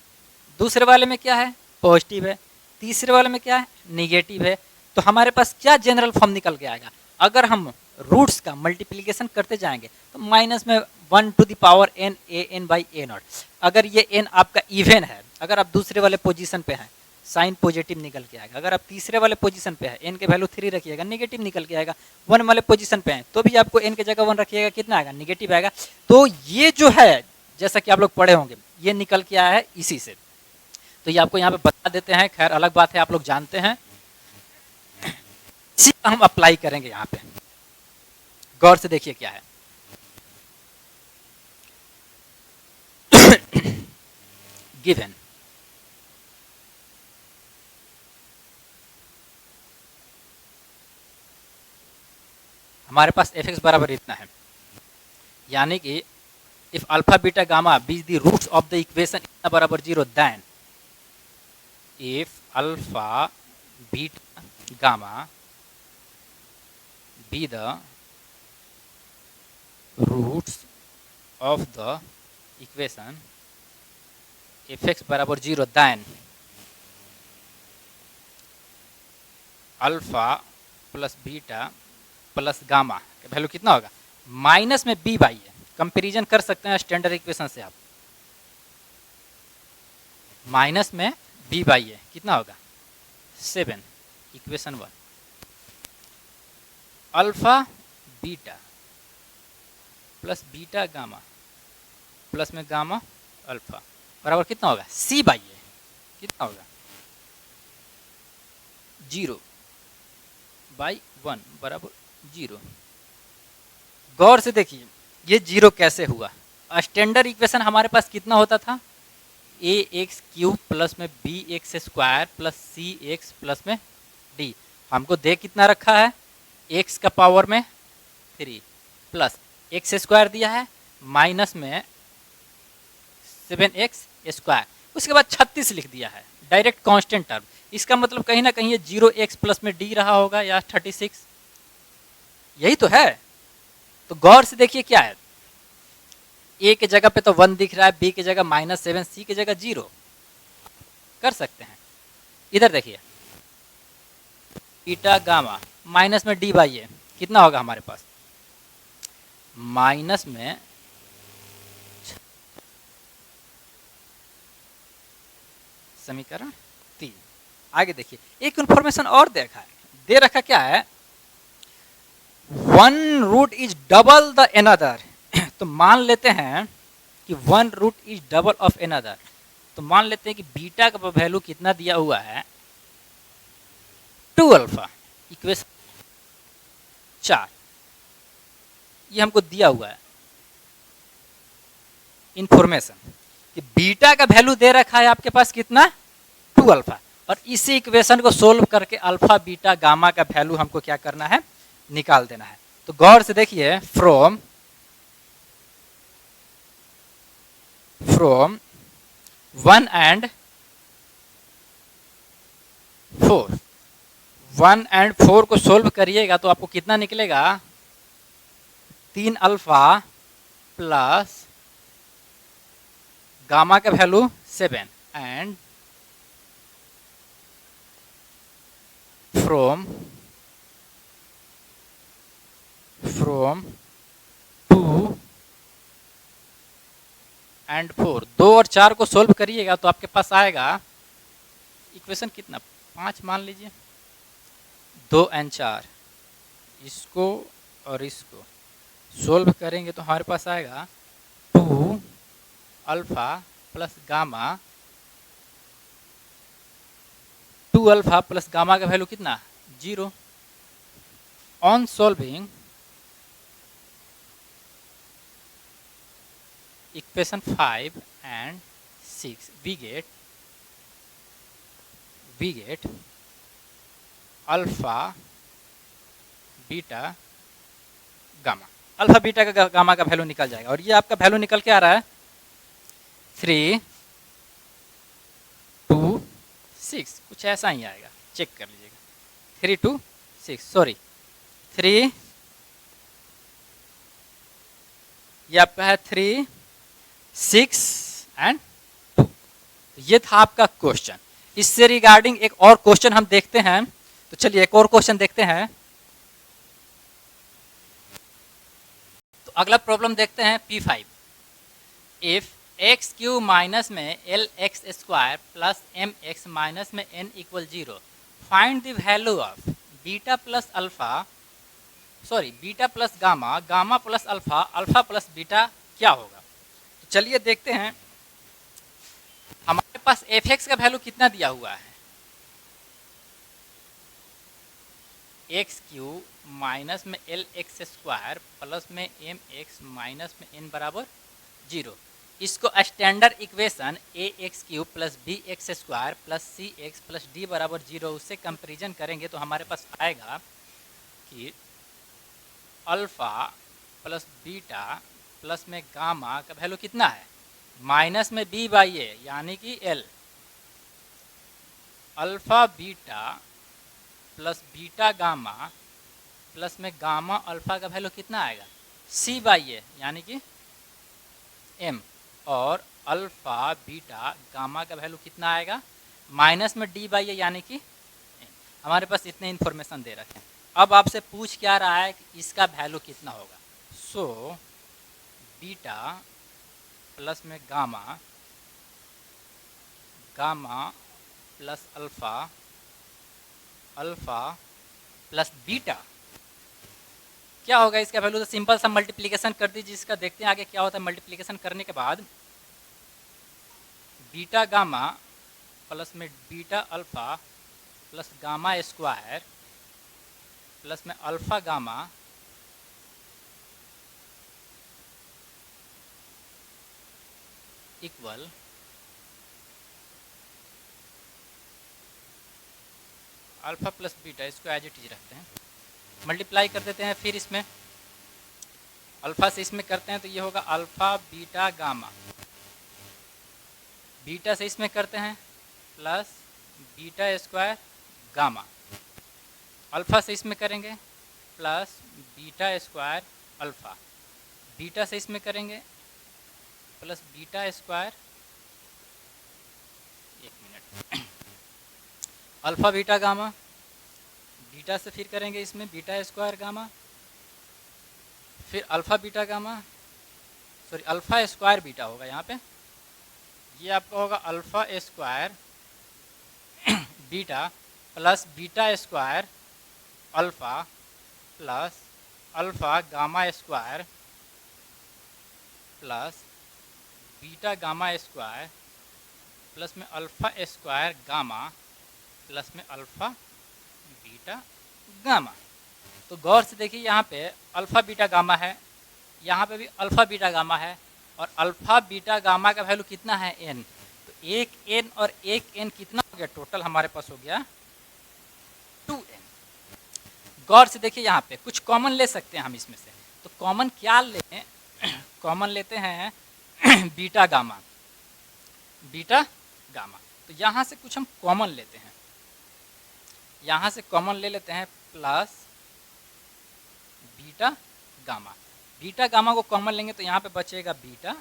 दूसरे वाले में क्या है पॉजिटिव है, तीसरे वाले में क्या है निगेटिव है। तो हमारे पास क्या जनरल फॉर्म निकल के आएगा, अगर हम रूट्स का मल्टीप्लिकेशन करते जाएंगे तो माइनस में 1 to the power n a n by a naught. अगर ये n आपका इवन है, अगर आप दूसरे वाले पोजीशन पे हैं साइन पॉजिटिव निकल के आएगा, अगर आप तीसरे वाले पोजीशन पे है n के वैल्यू 3 रखिएगा निगेटिव निकल के आएगा, 1 वाले पोजीशन पे है तो भी आपको n के जगह 1 रखिएगा कितना आएगा निगेटिव आएगा। तो ये जो है जैसा कि आप लोग पढ़े होंगे ये निकल के आया है इसी से। तो ये आपको यहाँ पे बता देते हैं, खैर अलग बात है आप लोग जानते हैं, इसी का हम अप्लाई करेंगे यहाँ पे। गौर से देखिए क्या है गिवन हमारे पास f(x) बराबर इतना है, यानी कि if alpha beta gamma be the roots of the equation इतना बराबर 0 then if alpha beta gamma be the roots of the equation f(x) बराबर 0 then alpha plus beta plus gamma का वैल्यू कितना होगा माइनस में b बाई है। कंपेरिजन कर सकते हैं स्टैंडर्ड इक्वेशन से आप, माइनस में b बाई है कितना होगा 7, equation 1 alpha beta plus beta gamma plus में गामा अल्फा बराबर कितना होगा c बाई है कितना होगा 0 बाई 1 बराबर 0। गौर से देखिए ये 0 कैसे हुआ, स्टैंडर्ड इक्वेशन हमारे पास कितना होता था ए एक्स क्यूब प्लस में B x square plus c x plus में डी, हमको दे कितना रखा है एक्स का पावर में 3 प्लस एक्स स्क्वायर दिया है माइनस में 7x स्क्वायर, उसके बाद 36 लिख दिया है डायरेक्ट कांस्टेंट टर्म। इसका मतलब कहीं ना कहीं ये 0x प्लस में डी रहा होगा या 36, यही तो है। तो गौर से देखिए क्या है, ए के जगह पे तो 1 दिख रहा है, बी की जगह -7, सी की जगह 0 कर सकते हैं। इधर देखिए बीटा गामा माइनस में डी बाई है कितना होगा हमारे पास माइनस में समीकरण 3। आगे देखिए एक इंफॉर्मेशन और देखा है, दे रखा क्या है 1 root is double the another. तो मान लेते हैं कि 1 root is double of another, तो मान लेते हैं कि बीटा का वैल्यू कितना दिया हुआ है 2 अल्फा, इक्वेशन 4 ये हमको दिया हुआ है इंफॉर्मेशन कि बीटा का वैल्यू दे रखा है आपके पास कितना 2 अल्फा, और इसी इक्वेशन को सोल्व करके अल्फा बीटा गामा का वैल्यू हमको क्या करना है निकाल देना है। तो गौर से देखिए फ्रॉम 1 and 4, 1 and 4 को सोल्व करिएगा तो आपको कितना निकलेगा 3 अल्फा प्लस गामा का वैल्यू 7 एंड फ्रॉम 2 and 4, 2 और 4 को सोल्व करिएगा तो आपके पास आएगा इक्वेशन कितना 5 मान लीजिए, 2 and 4 इसको और इसको सोल्व करेंगे तो हमारे पास आएगा 2 alpha plus gamma, 2 alpha plus gamma का वैल्यू कितना 0। On solving equation 5 and 6 we get alpha beta gamma. Alpha beta का गामा का वैल्यू निकल जाएगा। और ये आपका वैल्यू निकल के आ रहा है 3 2 6, कुछ ऐसा ही आएगा, चेक कर लीजिएगा। 3 2 6, सॉरी 3, ये आपका है 3 6 एंड 2। ये था आपका क्वेश्चन। इससे रिगार्डिंग एक और क्वेश्चन हम देखते हैं, तो चलिए एक और क्वेश्चन देखते हैं। तो अगला प्रॉब्लम देखते हैं P5। If x cube minus में l x square plus m x minus में n equal 0, find the value of beta plus alpha, sorry beta plus gamma, gamma plus alpha, alpha plus beta क्या होगा। तो चलिए देखते हैं। हमारे पास एफ एक्स का वैल्यू कितना दिया हुआ है, एक्स क्यू माइनस में एल एक्स स्क्वायर प्लस में एम एक्स माइनस में एन बराबर 0। इसको standard equation a x cube plus b x square plus c x plus d बराबर 0, उससे कंपेरिजन करेंगे तो हमारे पास आएगा कि अल्फा प्लस बीटा प्लस में गामा का वैल्यू कितना है, माइनस में बी बाई ए यानी कि L, alpha beta plus beta gamma plus में गामा अल्फा का वैल्यू कितना आएगा, सी बाई ए यानी कि एम, और अल्फा बीटा गामा का वैल्यू कितना आएगा, माइनस में डी बाई ए यानी कि एम। हमारे पास इतने इन्फॉर्मेशन दे रखे हैं। अब आपसे पूछ क्या रहा है कि इसका वैल्यू कितना होगा। सो बीटा प्लस में gamma, gamma plus alpha, alpha plus beta क्या होगा इसका वैल्यू। तो सिंपल सा मल्टीप्लिकेशन कर दीजिए इसका, देखते हैं आगे क्या होता है। मल्टीप्लिकेशन करने के बाद बीटा गामा प्लस में beta alpha plus gamma square plus में alpha gamma equal alpha plus beta, इसको एज इट इज रखते हैं, मल्टीप्लाई कर देते हैं। फिर इसमें अल्फा से इसमें करते हैं तो ये होगा अल्फा बीटा गामा, बीटा से इसमें करते हैं plus beta square gamma, alpha से इसमें करेंगे plus beta square alpha, beta से इसमें करेंगे प्लस बीटा स्क्वायर, एक minute, alpha beta gamma, beta से फिर करेंगे इसमें बीटा स्क्वायर गामा, फिर alpha beta gamma, sorry alpha square beta होगा यहाँ पे, ये आपका होगा alpha square beta plus beta square alpha plus alpha gamma square plus beta gamma square plus में अल्फा स्क्वायर गामा प्लस में अल्फा बीटा गामा। तो गौर से देखिए यहाँ पे अल्फा बीटा गामा है, यहाँ पे भी अल्फा बीटा गामा है, और अल्फा बीटा गामा का वैल्यू कितना है एन। तो एक एन और एक एन कितना हो गया, टोटल हमारे पास हो गया 2n। गौर से देखिए यहाँ पे कुछ कॉमन ले सकते हैं हम इसमें से, तो कॉमन क्या लें, कॉमन लेते हैं बीटा गामा, बीटा गामा। तो यहाँ से कुछ हम कॉमन लेते हैं, यहाँ से कॉमन ले लेते हैं plus beta gamma, beta gamma को कॉमन लेंगे तो यहाँ पे बचेगा बीटा,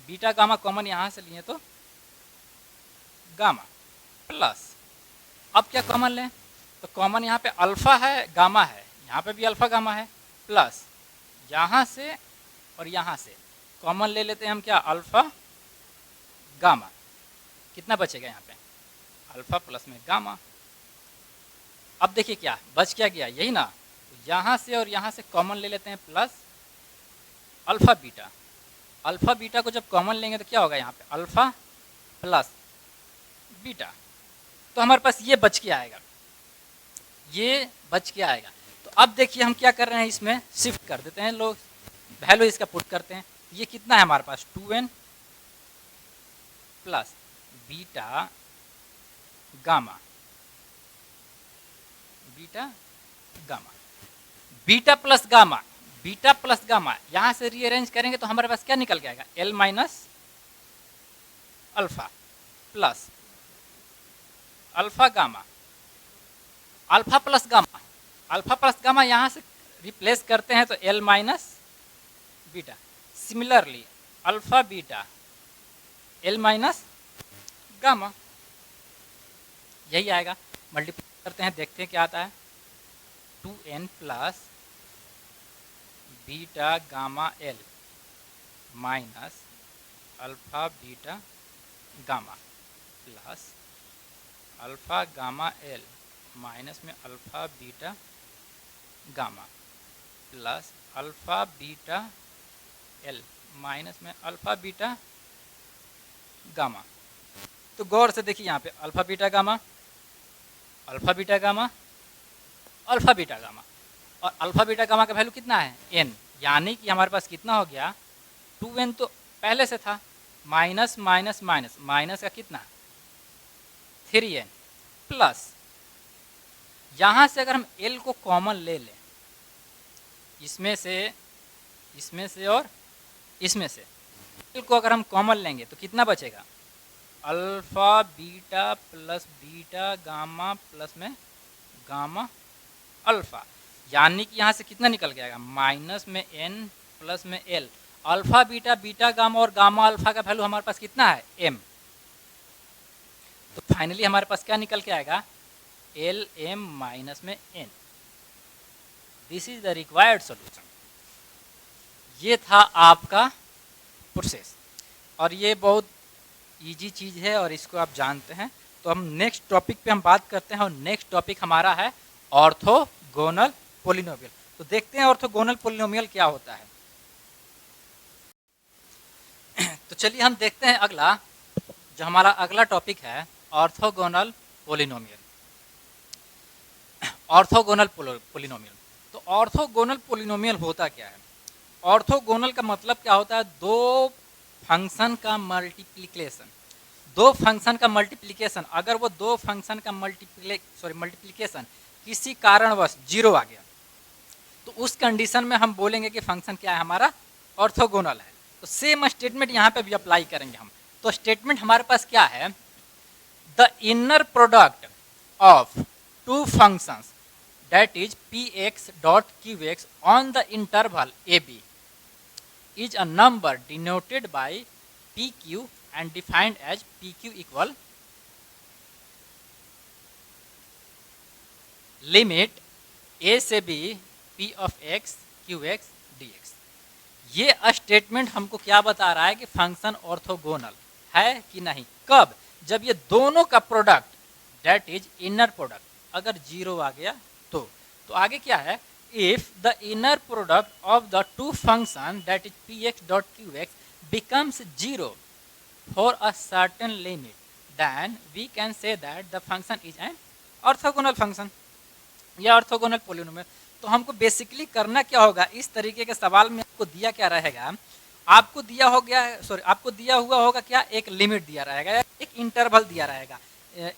बीटा गामा कॉमन यहाँ से लिए तो गामा प्लस, अब क्या कॉमन लें, तो कॉमन यहाँ पे अल्फा है गामा है, यहाँ पे भी अल्फा गामा है, प्लस यहाँ से और यहाँ से कॉमन ले लेते हैं हम क्या, अल्फा गामा, कितना बचेगा यहाँ पे, अल्फा प्लस में गामा। अब देखिए क्या बच क्या गया, यही ना, तो यहाँ से और यहाँ से कॉमन ले लेते हैं plus alpha beta, alpha beta को जब कॉमन लेंगे तो क्या होगा यहाँ पे, अल्फा प्लस बीटा। तो हमारे पास ये बच के आएगा, ये बच के आएगा। तो अब देखिए हम क्या कर रहे हैं, इसमें शिफ्ट कर देते हैं, लोग वैल्यू इसका पुट करते हैं। ये कितना है हमारे पास 2n plus beta gamma, beta gamma, beta plus gamma, beta plus gamma, यहां से रीअरेंज करेंगे तो हमारे पास क्या निकल के आएगा, L minus alpha plus alpha gamma, alpha plus gamma, alpha plus gamma यहां से रिप्लेस करते हैं तो L minus beta. Similarly alpha beta l minus gamma, यही आएगा। मल्टीप्लाई करते हैं, देखते हैं क्या आता है, 2n plus beta gamma l minus alpha beta gamma plus alpha gamma l minus में alpha beta gamma plus alpha beta l minus में अल्फा बीटा गामा। तो गौर से देखिए यहाँ पे alpha beta gamma, alpha beta gamma, alpha beta gamma, और अल्फा बीटा गामा का वैल्यू कितना है, n, यानी कि हमारे पास कितना हो गया, 2n तो पहले से था, माइनस माइनस माइनस, माइनस का कितना 3n प्लस यहाँ से अगर हम l को कॉमन ले लें, इसमें से और इसमें से l को अगर हम कॉमन लेंगे तो कितना बचेगा, alpha beta plus beta gamma plus में गामा अल्फा, यानी कि यहाँ से कितना निकल के आएगा, माइनस में n प्लस में l, alpha beta beta gamma और गामा अल्फा का वैल्यू हमारे पास कितना है, m। तो फाइनली हमारे पास क्या निकल के आएगा, एल एम माइनस में n। This is the required solution. ये था आपका प्रोसेस, और ये बहुत इजी चीज़ है और इसको आप जानते हैं। तो हम नेक्स्ट टॉपिक पे हम बात करते हैं, और नेक्स्ट टॉपिक हमारा है ऑर्थोगोनल पोलिनोमियल। तो देखते हैं ऑर्थोगोनल पोलिनोमियल क्या होता है। तो चलिए हम देखते हैं अगला, जो हमारा अगला टॉपिक है ऑर्थोगोनल पोलिनोमियल। ऑर्थोगोनल पोलिनोमियल, तो ऑर्थोगोनल पोलिनोमियल होता क्या है, ऑर्थोगोनल का मतलब क्या होता है, दो फंक्शन का मल्टीप्लिकेशन, दो फंक्शन का मल्टीप्लिकेशन, अगर वो दो फंक्शन का मल्टीप्लिकेशन किसी कारणवश जीरो आ गया तो उस कंडीशन में हम बोलेंगे कि फंक्शन क्या है, हमारा ऑर्थोगोनल है। तो सेम स्टेटमेंट यहाँ पे भी अप्लाई करेंगे हम। तो स्टेटमेंट हमारे पास क्या है, the inner product of two functions that is px dot qx on the interval ab is a number denoted by pq and defined as pq equal limit a से b p of x qx dx। ये स्टेटमेंट हमको क्या बता रहा है कि फंक्शन ऑर्थोगोनल है कि नहीं, कब, जब ये दोनों का product that is inner product अगर जीरो आ गया तो आगे क्या है, if the inner product of the two function that is px dot qx becomes zero for a certain limit, then we can say that the function is an orthogonal function या ऑर्थोगोनल पोलिनोमियल। तो हमको बेसिकली करना क्या होगा, इस तरीके के सवाल में आपको दिया क्या रहेगा, आपको दिया हुआ होगा क्या, एक लिमिट दिया रहेगा, एक इंटरवल दिया रहेगा,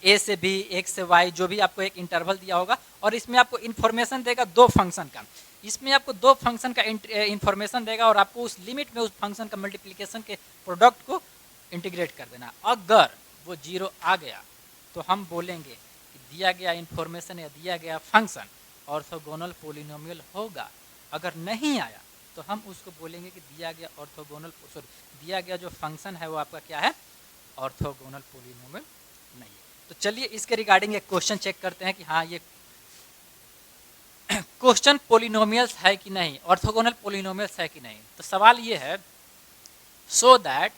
ए से बी, एक्स से वाई, जो भी आपको एक इंटरवल दिया होगा, और इसमें आपको इन्फॉर्मेशन देगा दो फंक्शन का, इसमें आपको दो फंक्शन का इन्फॉर्मेशन देगा और आपको उस लिमिट में उस फंक्शन का मल्टीप्लिकेशन के प्रोडक्ट को इंटीग्रेट कर देना। अगर वो जीरो आ गया तो हम बोलेंगे कि दिया गया इन्फॉर्मेशन या दिया गया फंक्शन ऑर्थोगोनल पोलिनोमियल होगा। अगर नहीं आया तो हम उसको बोलेंगे कि दिया गया जो फंक्शन है वो आपका क्या है, ऑर्थोगोनल पोलिनोमियल नहीं है। तो चलिए इसके रिगार्डिंग एक क्वेश्चन चेक करते हैं कि हाँ ये क्वेश्चन पोलिनोमियल्स है कि नहीं, ऑर्थोगोनल पोलिनोमियल्स है कि नहीं। तो सवाल ये है, so that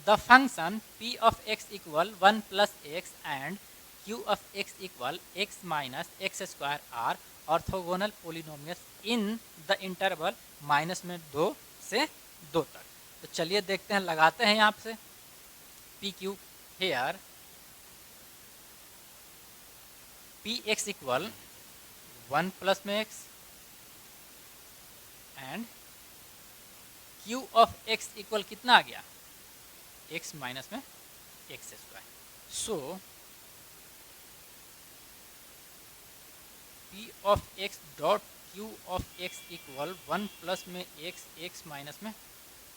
the function p of x equal 1 plus x and q of x equal x minus x square are orthogonal polynomials in the interval -2 से 2 तक। तो चलिए देखते हैं, लगाते हैं यहाँ से p q here px equal 1 plus m x and q of x equal कितना आ गया, x माइनस में x square. So p of x dot q of x equal 1 plus में एक्स माइनस में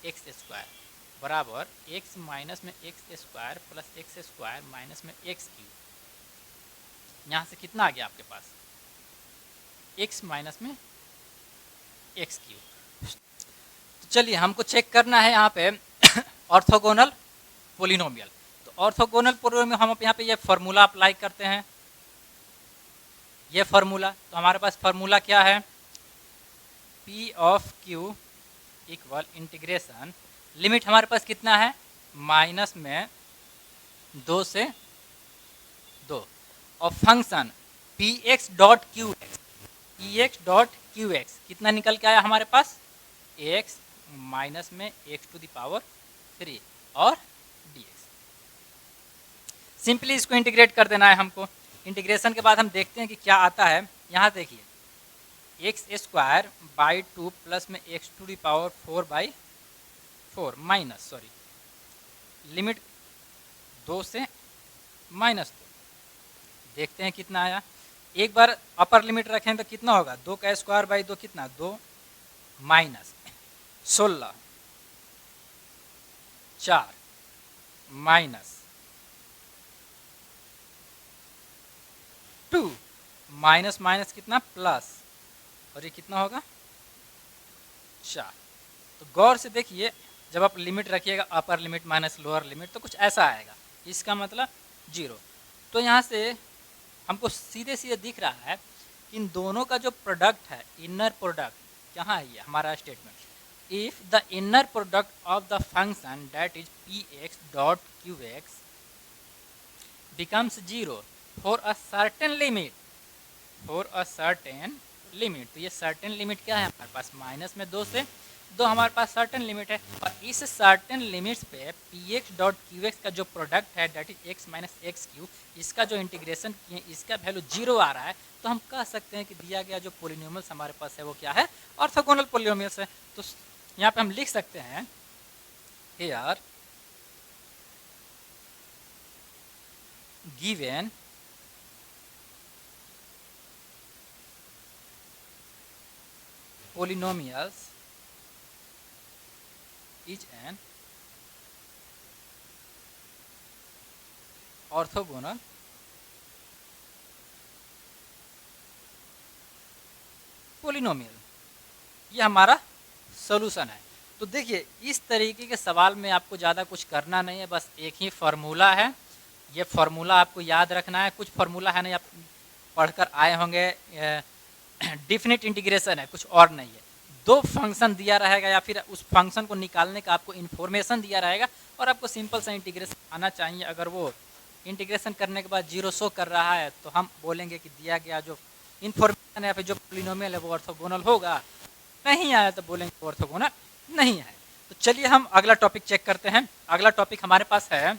एक्स स्क्वायर बराबर एक्स माइनस में x square plus x square minus में एक्स क्यूब। यहाँ से कितना आ गया आपके पास, एक्स माइनस में एक्स क्यूब। तो चलिए हमको चेक करना है यहाँ पे ऑर्थोगोनल पोलिनोमियल। तो ऑर्थोगोनल पोलिनोमियल हम यहाँ पे ये फार्मूला अप्लाई करते हैं, ये फार्मूला। तो हमारे पास फार्मूला क्या है, P of Q equal integration, limit हमारे पास कितना है माइनस में 2 से 2 और function P x dot Q x, P x dot Q x कितना निकल के आया हमारे पास, एक्स माइनस में एक्स टू द पावर 3 और dx। सिंपली इसको इंटीग्रेट कर देना है हमको। इंटीग्रेशन के बाद हम देखते हैं कि क्या आता है। यहाँ देखिए एक्स स्क्वायर बाई 2 प्लस में x to the power 4/4 minus limit 2 से -2, देखते हैं कितना आया। एक बार अपर लिमिट रखें तो कितना होगा, 2 का स्क्वायर बाई 2 कितना 2 माइनस 16 4 माइनस 2 माइनस माइनस कितना प्लस, और ये कितना होगा 4। तो गौर से देखिए जब आप लिमिट रखिएगा upper limit minus lower limit तो कुछ ऐसा आएगा, इसका मतलब 0। तो यहाँ से हमको सीधे सीधे दिख रहा है कि इन दोनों का जो प्रोडक्ट है, इनर प्रोडक्ट, कहाँ है ये हमारा statement, if the inner product of the function that is P x dot Q x becomes 0 for a certain limit, for a certain limit. तो ये सर्टेन लिमिट क्या है हमारे पास, माइनस में 2 से 2 हमारे पास सर्टेन लिमिट है, और इस सर्टेन लिमिट्स पे P x dot Q x का जो प्रोडक्ट है that is x minus x Q, इसका जो इंटीग्रेशन किए इसका वैल्यू 0 आ रहा है। तो हम कह सकते हैं कि दिया गया जो पोलिनोमियल्स हमारे पास है वो क्या है, ऑर्थोगोनल पोलिनोमियल्स है। तो यहाँ पे हम लिख सकते हैं here given polynomials is an orthogonal polynomial। ये हमारा सोल्यूशन है। तो देखिए इस तरीके के सवाल में आपको ज़्यादा कुछ करना नहीं है, बस एक ही फार्मूला है, ये फार्मूला आपको याद रखना है। कुछ फार्मूला है नहीं, आप पढ़कर आए होंगे, डिफिनिट इंटीग्रेशन है, कुछ और नहीं है। 2 फंक्शन दिया रहेगा या फिर उस फंक्शन को निकालने का आपको इन्फॉर्मेशन दिया रहेगा और आपको सिंपल सा इंटीग्रेशन आना चाहिए। अगर वो इंटीग्रेशन करने के बाद 0 शो कर रहा है तो हम बोलेंगे कि दिया गया जो इन्फॉर्मेशन है या फिर जो पोलिनोमियल है वो ऑर्थोगोनल होगा, नहीं आया तो बोलेंगे ऑर्थोगोनल नहीं है। तो चलिए हम अगला टॉपिक चेक करते हैं। अगला टॉपिक हमारे पास है